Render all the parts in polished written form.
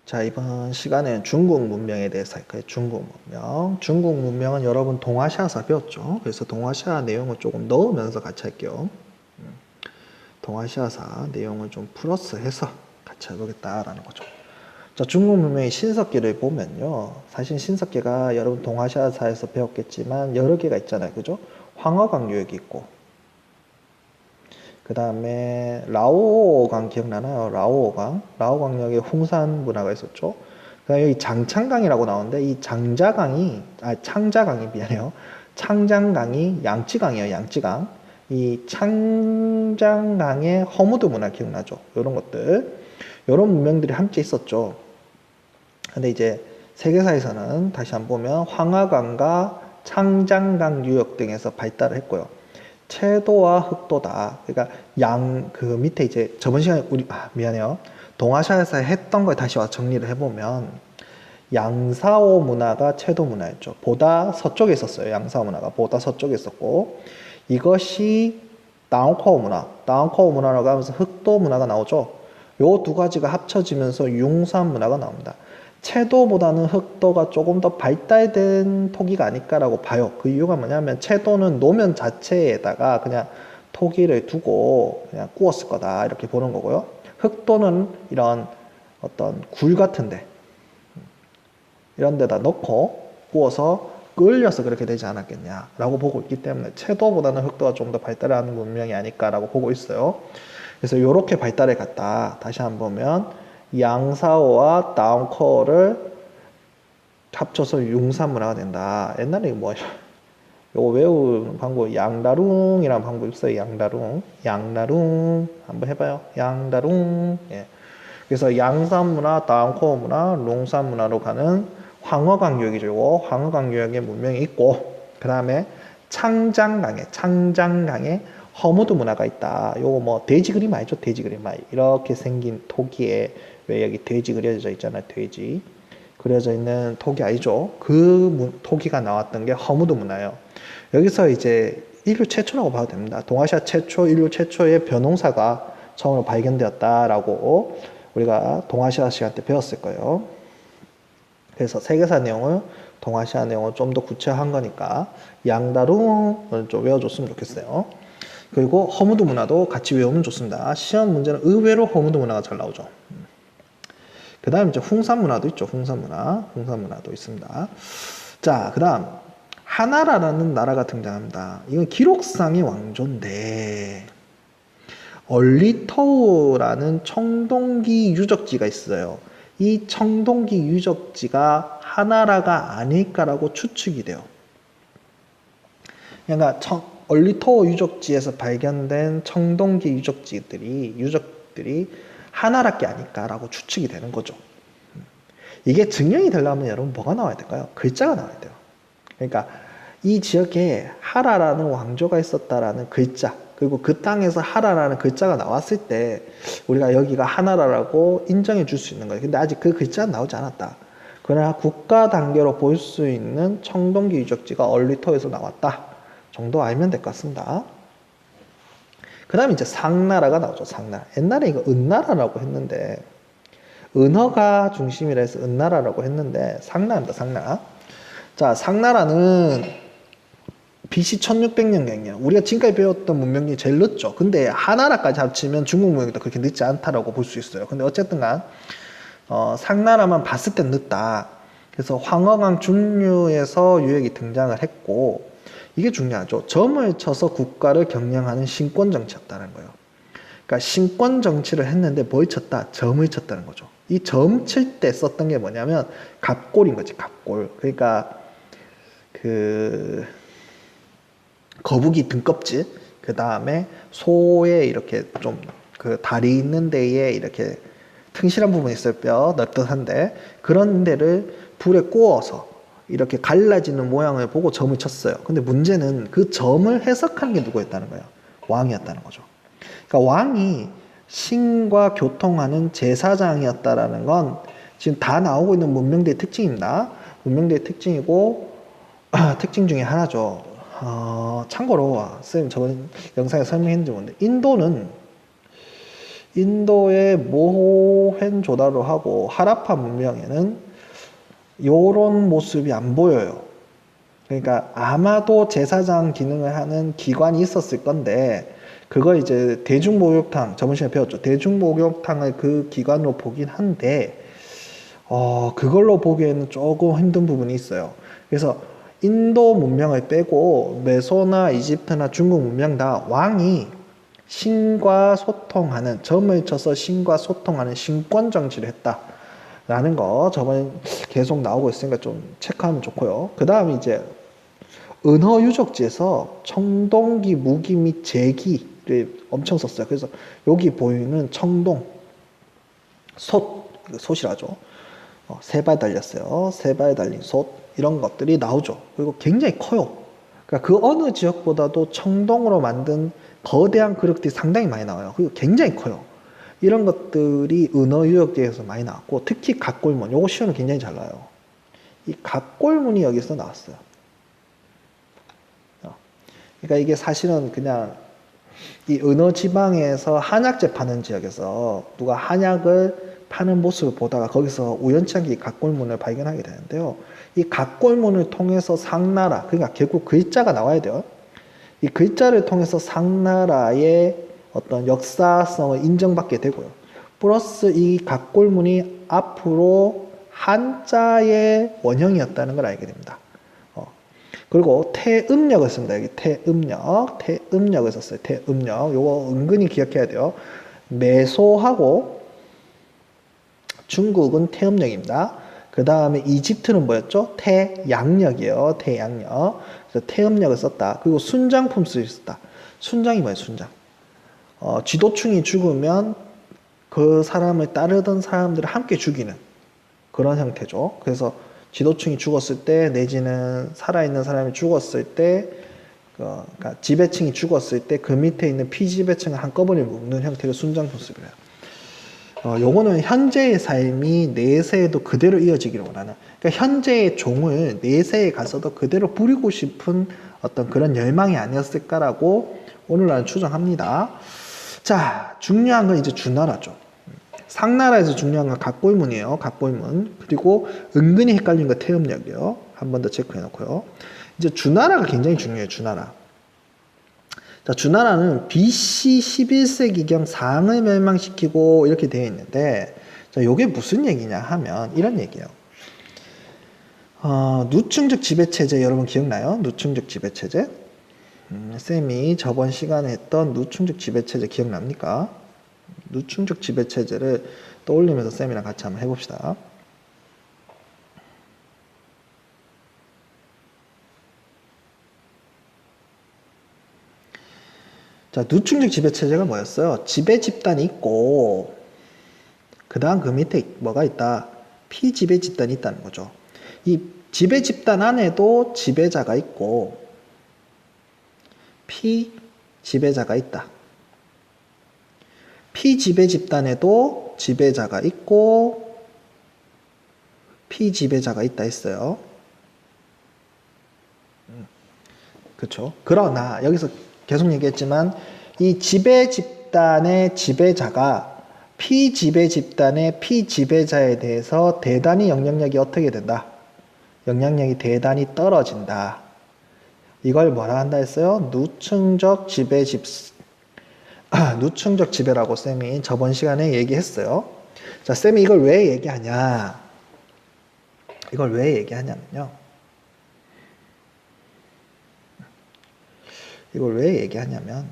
자, 이번 시간에는 중국 문명에 대해서 할 거예요. 중국 문명. 중국 문명은 여러분 동아시아사 배웠죠? 그래서 동아시아 내용을 조금 넣으면서 같이 할게요. 동아시아사 내용을 좀 플러스 해서 같이 해보겠다라는 거죠. 자, 중국 문명의 신석기를 보면요. 사실 신석기가 여러분 동아시아사에서 배웠겠지만 여러 개가 있잖아요. 그죠? 황허강 유역이 있고, 그 다음에 라오강 기억나나요? 라오강역에 홍산 문화가 있었죠. 그 다음에 여기 장창강이라고 나오는데 이 창자강이 미안해요. 창장강이 양쯔강이에요. 양쯔강. 이 창장강의 허무드 문화 기억나죠? 이런 것들, 이런 문명들이 함께 있었죠. 근데 이제 세계사에서는 다시 한번 보면 황하강과 창장강 유역 등에서 발달을 했고요. 채도와 흑도다. 그러니까 그 밑에 이제 저번 시간에 미안해요. 동아시아에서 했던 걸 다시 와서 정리를 해보면 양사오 문화가 채도 문화였죠. 보다 서쪽에 있었어요. 양사오 문화가 보다 서쪽에 있었고, 이것이 다운코어 문화라고 하면서 흑도 문화가 나오죠. 요 두 가지가 합쳐지면서 융산 문화가 나옵니다. 채도보다는 흑도가 조금 더 발달된 토기가 아닐까라고 봐요. 그 이유가 뭐냐면 채도는 노면 자체에다가 그냥 토기를 두고 그냥 구웠을 거다 이렇게 보는 거고요. 흑도는 이런 어떤 굴 같은데 이런 데다 넣고 구워서 끓여서 그렇게 되지 않았겠냐라고 보고 있기 때문에 채도보다는 흑도가 좀 더 발달하는 문명이 아닐까라고 보고 있어요. 그래서 이렇게 발달해 갔다. 다시 한번 보면 양사오와 다운코어를 합쳐서 융산 문화가 된다. 옛날에 뭐 요거 외우는 방법 양다룽이라는 방법 있어요. 양다룽 한번 해봐요. 양다룽. 예. 그래서 양산 문화, 다운코어 문화, 롱산 문화로 가는 황허강 유역이죠. 황허강 유역의 문명이 있고, 그 다음에 창장강에 허무드 문화가 있다. 요거 뭐 돼지 그림 알죠? 돼지 그림 이렇게 생긴 토기에 왜 여기 돼지 그려져 있잖아요. 돼지 그려져 있는 토기 알죠? 그 토기가 나왔던 게 허무드 문화예요. 여기서 이제 인류 최초라고 봐도 됩니다. 동아시아 인류 최초의 벼농사가 처음으로 발견되었다라고 우리가 동아시아 시간 때 배웠을 거예요. 그래서 세계사 내용을 동아시아 내용을 좀 더 구체화한 거니까 양다룽을 좀 외워줬으면 좋겠어요. 그리고 허무드 문화도 같이 외우면 좋습니다. 시험 문제는 의외로 허무드 문화가 잘 나오죠. 그 다음 이제 홍산 문화도 있죠. 홍산 문화도 있습니다. 자, 그 다음 하나라라는 나라가 등장합니다. 이건 기록상의 왕조인데 얼리터우라는 청동기 유적지가 있어요. 이 청동기 유적지가 하나라가 아닐까라고 추측이 돼요. 그러니까 얼리터우 유적지에서 발견된 청동기 유적들이 하나라께 아닐까라고 추측이 되는 거죠. 이게 증명이 되려면 여러분 뭐가 나와야 될까요? 글자가 나와야 돼요. 그러니까 이 지역에 하라라는 왕조가 있었다라는 글자, 그리고 그 땅에서 하라라는 글자가 나왔을 때 우리가 여기가 하나라라고 인정해 줄 수 있는 거예요. 근데 아직 그 글자는 나오지 않았다. 그러나 국가 단계로 볼 수 있는 청동기 유적지가 얼리터에서 나왔다 정도 알면 될 것 같습니다. 그 다음에 이제 상나라가 나오죠. 상나라. 옛날에 이거 은나라라고 했는데 은허가 중심이라 해서 은나라라고 했는데 상나라입니다. 상나. 자, 상나라는 BC 1600년경이에요. 우리가 지금까지 배웠던 문명 중에 제일 늦죠. 근데 하나라까지 합치면 중국 문명도 그렇게 늦지 않다라고 볼 수 있어요. 근데 어쨌든 간 상나라만 봤을 땐 늦다. 그래서 황허강 중류에서 유역이 등장을 했고, 이게 중요하죠. 점을 쳐서 국가를 경영하는 신권 정치였다는 거예요. 그러니까 신권 정치를 했는데 뭘 쳤다? 점을 쳤다는 거죠. 이 점 칠 때 썼던 게 뭐냐면 갑골인 거지. 갑골. 그러니까 그 거북이 등껍질, 그 다음에 소에 이렇게 좀 그 다리 있는 데에 이렇게 튼실한 부분이 있어요. 뼈 넓듯한데 그런 데를 불에 구워서 이렇게 갈라지는 모양을 보고 점을 쳤어요. 근데 문제는 그 점을 해석하는 게 누구였다는 거예요? 왕이었다는 거죠. 그러니까 왕이 신과 교통하는 제사장이었다라는 건 지금 다 나오고 있는 문명대의 특징입니다. 문명대의 특징이고 특징 중에 하나죠. 참고로 선생님 저번 영상에 설명했는지 모르는데 인도의 모헨조다로하고 하라파 문명에는 요런 모습이 안 보여요. 그러니까 아마도 제사장 기능을 하는 기관이 있었을 건데, 그거 이제 대중목욕탕, 저번 시간에 배웠죠. 대중목욕탕을 그 기관으로 보긴 한데, 그걸로 보기에는 조금 힘든 부분이 있어요. 그래서 인도 문명을 빼고 메소나 이집트나 중국 문명 다 왕이 신과 소통하는, 점을 쳐서 신과 소통하는 신권 정치를 했다라는 거 저번에 계속 나오고 있으니까 좀 체크하면 좋고요. 그 다음에 이제 은허 유적지에서 청동기, 무기 및 제기를 엄청 썼어요. 그래서 여기 보이는 청동, 솥이라죠. 세 발 달렸어요. 세 발 달린 솥, 이런 것들이 나오죠. 그리고 굉장히 커요. 그러니까 그 어느 지역보다도 청동으로 만든 거대한 그릇들이 상당히 많이 나와요. 그리고 굉장히 커요. 이런 것들이 은어 유적지에서 많이 나왔고, 특히 각골문, 요거 시험은 굉장히 잘 나와요. 이 각골문이 여기서 나왔어요. 그러니까 이게 사실은 그냥 이 은어 지방에서 한약재 파는 지역에서 누가 한약을 파는 모습을 보다가 거기서 우연치 않게 이 각골문을 발견하게 되는데요. 이 각골문을 통해서 상나라, 그러니까 결국 글자가 나와야 돼요. 이 글자를 통해서 상나라의 어떤 역사성을 인정받게 되고요. 플러스 이 각골문이 앞으로 한자의 원형이었다는 걸 알게 됩니다. 그리고 태음력을 씁니다. 여기 태음력을 썼어요. 태음력. 요거 은근히 기억해야 돼요. 메소하고 중국은 태음력입니다. 그 다음에 이집트는 뭐였죠? 태양력이에요. 태양력. 그래서 태음력을 썼다. 그리고 순장품수를 썼다. 순장이 뭐예요? 순장. 지도충이 죽으면 그 사람을 따르던 사람들을 함께 죽이는 그런 형태죠. 그래서 지도층이 죽었을 때, 내지는 살아있는 사람이 죽었을 때, 그러니까 지배층이 죽었을 때 그 밑에 있는 피지배층을 한꺼번에 묶는 형태를 순장품습이래요. 요거는 현재의 삶이 내세에도 그대로 이어지기를 원하는, 그러니까 현재의 종을 내세에 가서도 그대로 부리고 싶은 어떤 그런 열망이 아니었을까라고 오늘날은 추정합니다. 자, 중요한 건 이제 주나라죠. 상나라에서 중요한 건 각골문이에요. 각골문. 그리고 은근히 헷갈린 거 태음력이요. 한 번 더 체크해 놓고요. 이제 주나라가 굉장히 중요해요. 주나라. 자, 주나라는 BC 11세기경 상을 멸망시키고 이렇게 되어 있는데, 자, 요게 무슨 얘기냐 하면 이런 얘기예요. 누충적 지배체제 여러분 기억나요? 누충적 지배체제? 쌤이 저번 시간에 했던 누충적 지배체제 기억납니까? 누충적 지배체제를 떠올리면서 쌤이랑 같이 한번 해봅시다. 자, 누충적 지배체제가 뭐였어요? 지배 집단이 있고, 그 다음 그 밑에 뭐가 있다? 피지배 집단이 있다는 거죠. 이 지배 집단 안에도 지배자가 있고, 피지배자가 있다. 피지배 집단에도 지배자가 있고 피지배자가 있다 했어요. 그렇죠. 그러나 여기서 계속 얘기했지만 이 지배 집단의 지배자가 피지배 집단의 피지배자에 대해서 대단히 영향력이 어떻게 된다? 영향력이 대단히 떨어진다. 이걸 뭐라 한다 했어요? 누층적 지배 누층적 지배라고 쌤이 저번 시간에 얘기했어요. 자, 쌤이 이걸 왜 얘기하냐? 이걸 왜 얘기하냐면요. 이걸 왜 얘기하냐면,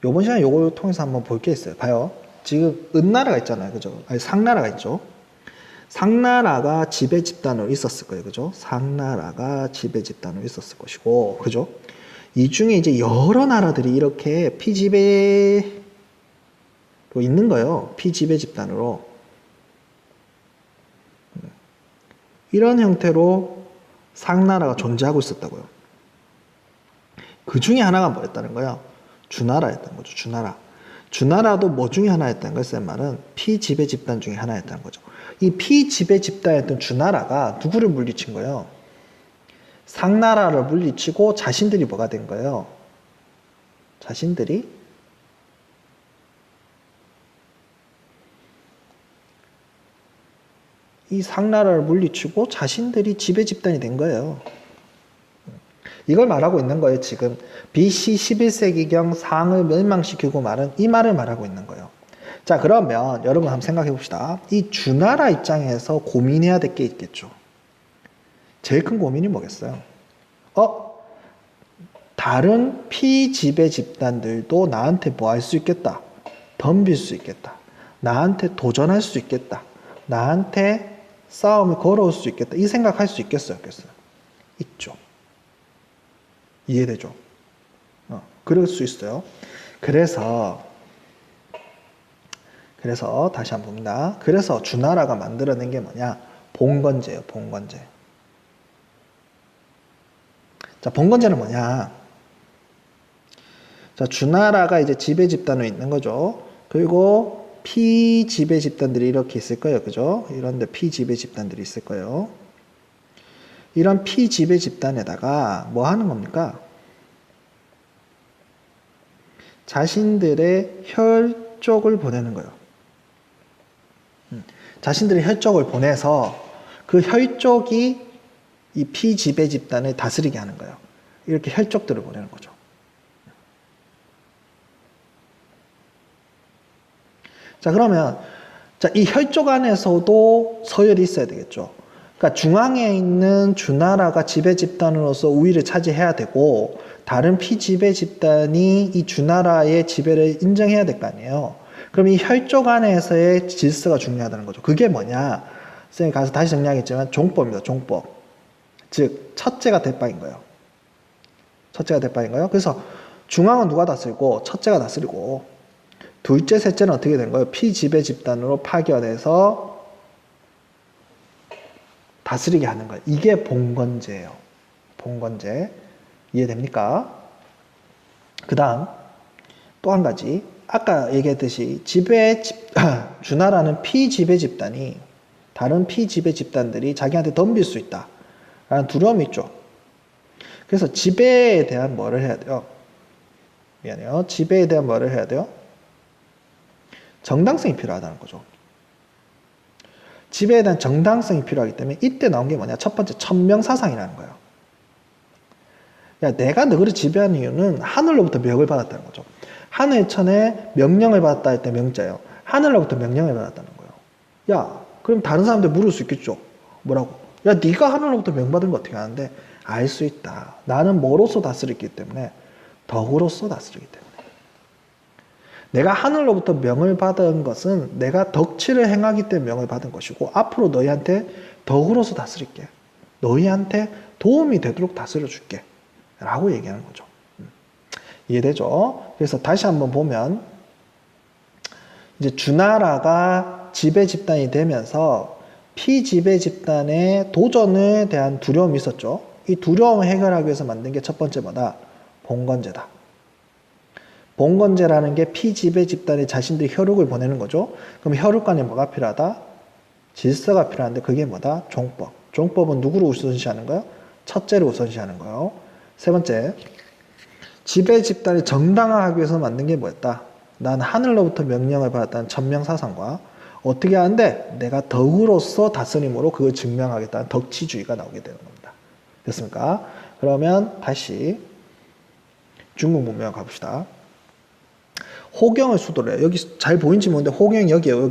요번 시간에 요걸 통해서 한번 볼 게 있어요. 봐요. 지금 은나라가 있잖아요. 그죠? 아니, 상나라가 있죠. 상나라가 지배 집단으로 있었을 거예요. 그죠? 상나라가 지배 집단으로 있었을 것이고, 그죠? 이 중에 이제 여러 나라들이 이렇게 피지배로 있는 거예요. 피지배 집단으로. 이런 형태로 상나라가 존재하고 있었다고요. 그 중에 하나가 뭐였다는 거예요? 주나라였다는 거죠. 주나라. 주나라도 뭐 중에 하나였다는 거예요. 쌤 말은 피지배 집단 중에 하나였다는 거죠. 이 피지배 집단이었던 주나라가 누구를 물리친 거예요? 상나라를 물리치고 자신들이 뭐가 된 거예요? 자신들이 이 상나라를 물리치고 자신들이 지배 집단이 된 거예요. 이걸 말하고 있는 거예요. 지금 BC 11세기경 상을 멸망시키고 말은 이 말을 말하고 있는 거예요. 자, 그러면 여러분 한번 생각해 봅시다. 이 주나라 입장에서 고민해야 될 게 있겠죠. 제일 큰 고민이 뭐겠어요? 다른 피지배 집단들도 나한테 뭐 할 수 있겠다. 덤빌 수 있겠다. 나한테 도전할 수 있겠다. 나한테 싸움을 걸어올 수 있겠다. 이 생각할 수 있겠어요? 없겠어요? 있죠. 이해되죠? 그럴 수 있어요. 그래서 다시 한번 봅니다. 그래서 주나라가 만들어낸 게 뭐냐? 봉건제예요. 봉건제. 자, 봉건제는 뭐냐? 자, 주나라가 이제 지배 집단으로 있는 거죠. 그리고 피지배 집단들이 이렇게 있을 거예요. 그죠? 이런데 피지배 집단들이 있을 거예요. 이런 피지배 집단에다가 뭐 하는 겁니까? 자신들의 혈족을 보내는 거예요. 자신들의 혈족을 보내서 그 혈족이 이 피지배 집단을 다스리게 하는 거예요. 이렇게 혈족들을 보내는 거죠. 자, 그러면 이 혈족 안에서도 서열이 있어야 되겠죠. 그러니까 중앙에 있는 주나라가 지배 집단으로서 우위를 차지해야 되고 다른 피지배 집단이 이 주나라의 지배를 인정해야 될 거 아니에요. 그럼 이 혈족 안에서의 질서가 중요하다는 거죠. 그게 뭐냐? 선생님 가서 다시 정리하겠지만 종법입니다. 종법. 즉 첫째가 대빵인 거예요. 첫째가 대빵인 거예요. 그래서 중앙은 누가 다스리고 첫째가 다스리고 둘째, 셋째는 어떻게 된 거예요? 피지배 집단으로 파견해서 다스리게 하는 거예요. 이게 봉건제예요. 봉건제. 이해됩니까? 그 다음 또 한 가지. 아까 얘기했듯이 주나라는 피지배 집단이 다른 피지배 집단들이 자기한테 덤빌 수 있다 라는 두려움이 있죠. 그래서 지배에 대한 뭐를 해야 돼요? 미안해요. 지배에 대한 뭐를 해야 돼요? 정당성이 필요하다는 거죠. 지배에 대한 정당성이 필요하기 때문에 이때 나온 게 뭐냐? 첫 번째 천명사상이라는 거예요. 야, 내가 너를 지배하는 이유는 하늘로부터 명을 받았다는 거죠. 하늘천에 명령을 받았다 할 때 명자예요. 하늘로부터 명령을 받았다는 거예요. 야, 그럼 다른 사람들 물을 수 있겠죠. 뭐라고? 야, 네가 하늘로부터 명받은 거 어떻게 아는데? 알 수 있다. 나는 뭐로서 다스리기 때문에? 덕으로서 다스리기 때문에. 내가 하늘로부터 명을 받은 것은 내가 덕치를 행하기 때문에 명을 받은 것이고 앞으로 너희한테 덕으로서 다스릴게. 너희한테 도움이 되도록 다스려 줄게. 라고 얘기하는 거죠. 이해되죠? 그래서 다시 한번 보면 이제 주나라가 지배 집단이 되면서 피지배 집단의 도전에 대한 두려움이 있었죠. 이 두려움을 해결하기 위해서 만든 게 첫 번째 뭐다? 봉건제다. 봉건제라는 게 피지배 집단이 자신들이 혈육을 보내는 거죠. 그럼 혈육 간에 뭐가 필요하다? 질서가 필요한데 그게 뭐다? 종법. 종법은 누구를 우선시하는 거예요? 첫째를 우선시하는 거예요. 세 번째, 지배 집단이 정당화하기 위해서 만든 게 뭐였다? 난 하늘로부터 명령을 받았다는 천명사상과 어떻게 하는데 내가 덕으로서 다스림으로 그걸 증명하겠다는 덕치주의가 나오게 되는 겁니다. 됐습니까? 그러면 다시 중국 문명 가봅시다. 호경을 수도로 해요. 여기 잘 보이는지 모르는데 호경이 여기에요.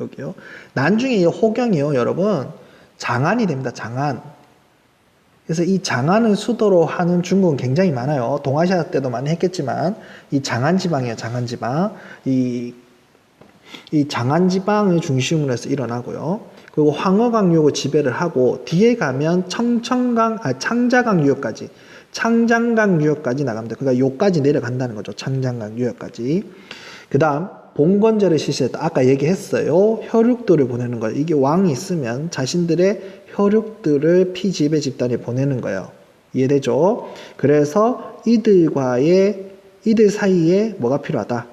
여기요. 나중에 이 호경이요, 여러분 장안이 됩니다. 장안. 그래서 이 장안을 수도로 하는 중국은 굉장히 많아요. 동아시아 때도 많이 했겠지만 이 장안지방이에요. 장안지방. 이 장안지방을 중심으로 해서 일어나고요. 그리고 황허강유역을 지배를 하고 뒤에 가면 창자강 유역까지 창장강 유역까지 나갑니다. 그러니까 요까지 내려간다는 거죠. 창장강 유역까지. 그 다음 봉건제를 실시했다. 아까 얘기했어요. 혈육들을 보내는 거예요. 이게 왕이 있으면 자신들의 혈육들을 피지배 집단에 보내는 거예요. 이해되죠? 그래서 이들 사이에 뭐가 필요하다?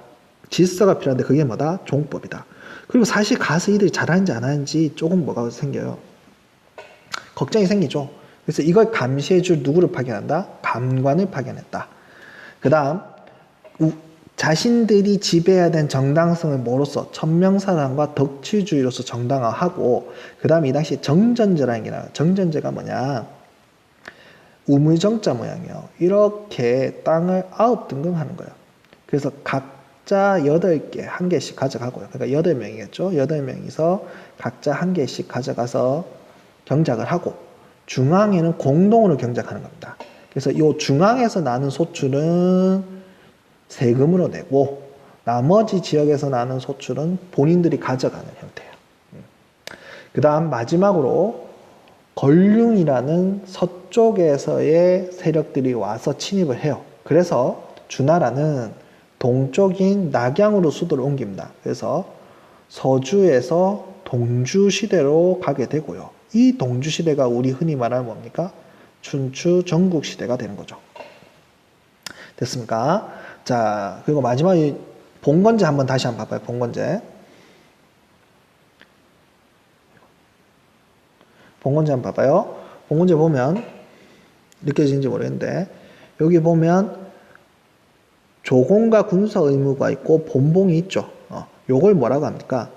질서가 필요한데 그게 뭐다? 종법이다. 그리고 사실 가서 이들이 잘하는지 안 하는지 조금 뭐가 생겨요? 걱정이 생기죠. 그래서 이걸 감시해줄 누구를 파견한다? 감관을 파견했다. 그 다음 자신들이 지배해야 된 정당성을 뭐로서 천명사상과 덕치주의로서 정당화하고 그 다음에 이 당시 정전제라는 게 나와요. 정전제가 뭐냐 우물정자 모양이요. 이렇게 땅을 9등급 하는 거예요. 그래서 각자 8개, 한 개씩 가져가고요. 그러니까 8명이겠죠. 8명이서 각자 한 개씩 가져가서 경작을 하고 중앙에는 공동으로 경작하는 겁니다. 그래서 이 중앙에서 나는 소출은 세금으로 내고 나머지 지역에서 나는 소출은 본인들이 가져가는 형태예요. 그 다음 마지막으로 걸륜이라는 서쪽에서의 세력들이 와서 침입을 해요. 그래서 주나라는 동쪽인 낙양으로 수도를 옮깁니다. 그래서 서주에서 동주시대로 가게 되고요. 이 동주시대가 우리 흔히 말하는 뭡니까? 춘추 전국시대가 되는 거죠. 됐습니까? 자, 그리고 마지막에 봉건제 한번 다시 한번 봐봐요. 봉건제. 봉건제 한번 봐봐요. 봉건제 보면 느껴지는지 모르겠는데 여기 보면 조공과 군사 의무가 있고 본봉이 있죠. 요걸 뭐라고 합니까?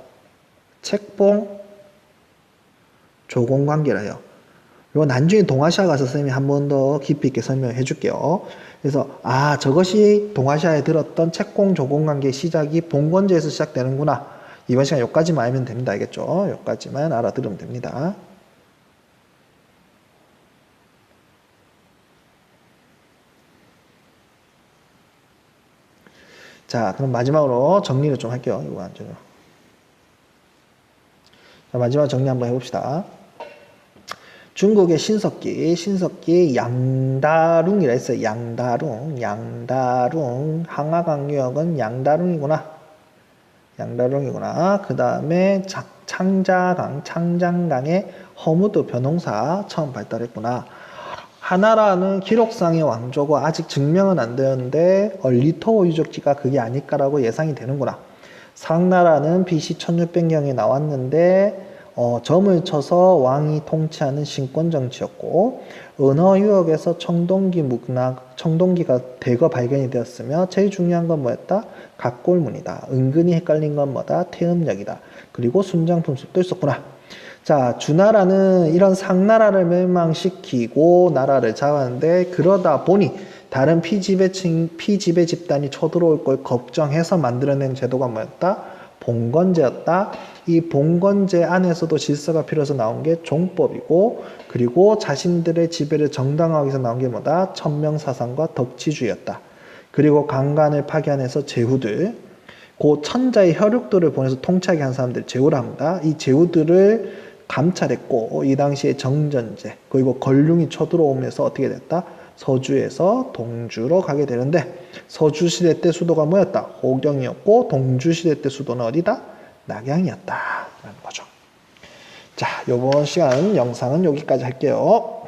책봉 조공 관계라 해요. 요 나중에 동아시아 가서 선생님이 한 번 더 깊이 있게 설명해 줄게요. 그래서 저것이 동아시아에 들었던 책공 조공 관계의 시작이 봉건제에서 시작되는구나. 이번 시간 여기까지만 알면 됩니다. 알겠죠? 여기까지만 알아들으면 됩니다. 자, 그럼 마지막으로 정리를 좀 할게요. 이거 완전히. 자, 마지막 정리 한번 해봅시다. 중국의 신석기 양다룽이라 했어요. 양다룽. 항하강유역은 양다룽이구나. 그 다음에 창장강의 허무드 변홍사 처음 발달했구나. 하나라는 기록상의 왕조고 아직 증명은 안 되었는데 얼리토 유적지가 그게 아닐까라고 예상이 되는구나. 상나라는 BC 1600년에 나왔는데 점을 쳐서 왕이 통치하는 신권 정치였고 은어 유역에서 청동기가 대거 발견이 되었으며 제일 중요한 건 뭐였다? 각골문이다. 은근히 헷갈린 건 뭐다? 태음역이다. 그리고 순장품습도 있었구나. 자, 주나라는 이런 상나라를 멸망시키고 나라를 잡았는데 그러다 보니 다른 피지배 집단이 쳐들어올 걸 걱정해서 만들어낸 제도가 뭐였다? 봉건제였다. 이 봉건제 안에서도 질서가 필요해서 나온 게 종법이고 그리고 자신들의 지배를 정당화하기 위해서 나온 게 뭐다? 천명사상과 덕치주의였다. 그리고 강간을 파견해서 제후들, 그 천자의 혈육들을 보내서 통치하게 한 사람들 제후라 합니다. 이 제후들을 감찰했고 이 당시에 정전제 그리고 걸륭이 쳐들어오면서 어떻게 됐다? 서주에서 동주로 가게 되는데 서주시대 때 수도가 뭐였다? 호경이었고 동주시대 때 수도는 어디다? 낙양이었다 라는 거죠. 자, 이번 시간 영상은 여기까지 할게요.